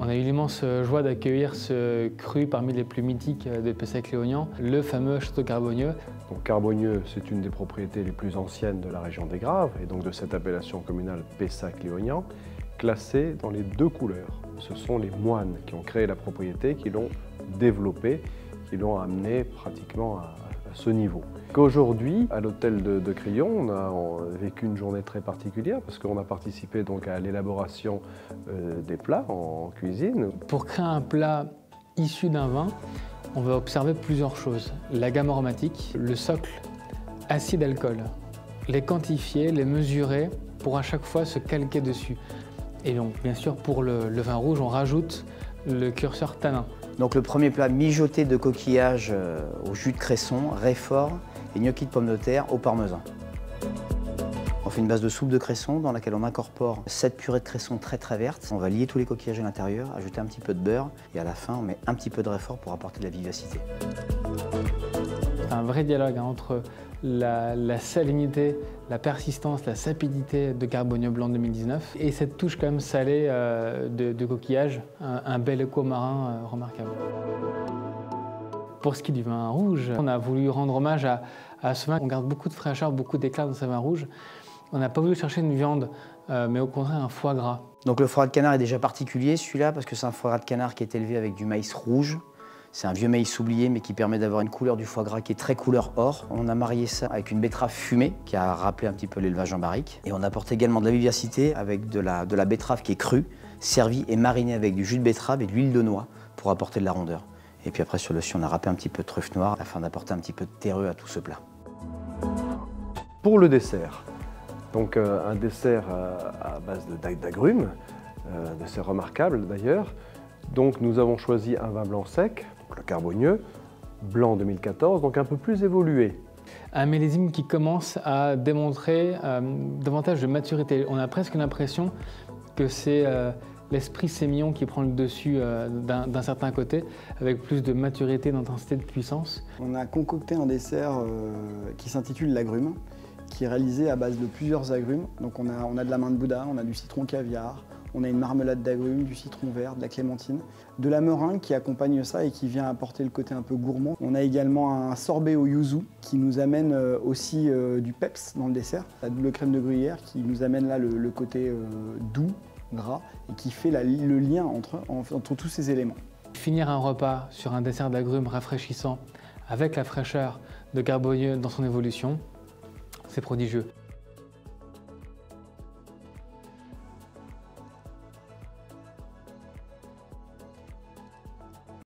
On a eu l'immense joie d'accueillir ce cru parmi les plus mythiques de Pessac-Léognan, le fameux château Carbonieux. Donc Carbonieux, c'est une des propriétés les plus anciennes de la région des Graves et donc de cette appellation communale Pessac-Léognan, classée dans les 2 couleurs. Ce sont les moines qui ont créé la propriété, qui l'ont développée, qui l'ont amenée pratiquement à ce niveau. Qu'aujourd'hui, à l'hôtel de Crillon, on a vécu une journée très particulière parce qu'on a participé donc à l'élaboration des plats en cuisine. Pour créer un plat issu d'un vin, on va observer plusieurs choses. La gamme aromatique, le socle, acide alcool. Les quantifier, les mesurer pour à chaque fois se calquer dessus. Et donc bien sûr pour le vin rouge, on rajoute le curseur tanin. Donc le premier plat, mijoté de coquillages au jus de cresson, réfort et gnocchi de pommes de terre au parmesan. On fait une base de soupe de cresson dans laquelle on incorpore 7 purées de cresson très vertes. On va lier tous les coquillages à l'intérieur, ajouter un petit peu de beurre et à la fin on met un petit peu de réfort pour apporter de la vivacité. C'est un vrai dialogue entre la salinité, la persistance, la sapidité de Carbonieux blanc 2019 et cette touche quand même salée de coquillage, un bel écho marin remarquable. Pour ce qui est du vin rouge, on a voulu rendre hommage à ce vin. On garde beaucoup de fraîcheur, beaucoup d'éclat dans ce vin rouge. On n'a pas voulu chercher une viande, mais au contraire un foie gras. Donc le foie gras de canard est déjà particulier celui-là parce que c'est un foie gras de canard qui est élevé avec du maïs rouge. C'est un vieux maïs oublié mais qui permet d'avoir une couleur du foie gras qui est très couleur or. On a marié ça avec une betterave fumée qui a rappelé un petit peu l'élevage en barrique. Et on apporte également de la vivacité avec de la betterave qui est crue, servie et marinée avec du jus de betterave et de l'huile de noix pour apporter de la rondeur. Et puis après sur le dessus on a râpé un petit peu de truffe noire afin d'apporter un petit peu de terreux à tout ce plat. Pour le dessert, donc un dessert à base d'agrumes, dessert remarquable d'ailleurs. Donc nous avons choisi un vin blanc sec, le Carbonieux, blanc 2014, donc un peu plus évolué. Un millésime qui commence à démontrer davantage de maturité. On a presque l'impression que c'est l'esprit sémillon qui prend le dessus d'un certain côté, avec plus de maturité, d'intensité, de puissance. On a concocté un dessert qui s'intitule l'agrume, qui est réalisé à base de plusieurs agrumes. Donc on a de la main de Bouddha, on a du citron caviar, on a une marmelade d'agrumes, du citron vert, de la clémentine, de la meringue qui accompagne ça et qui vient apporter le côté un peu gourmand. On a également un sorbet au yuzu qui nous amène aussi du peps dans le dessert, la double crème de gruyère qui nous amène là le côté doux, gras et qui fait le lien entre tous ces éléments. Finir un repas sur un dessert d'agrumes rafraîchissant avec la fraîcheur de Carbonieux dans son évolution, c'est prodigieux.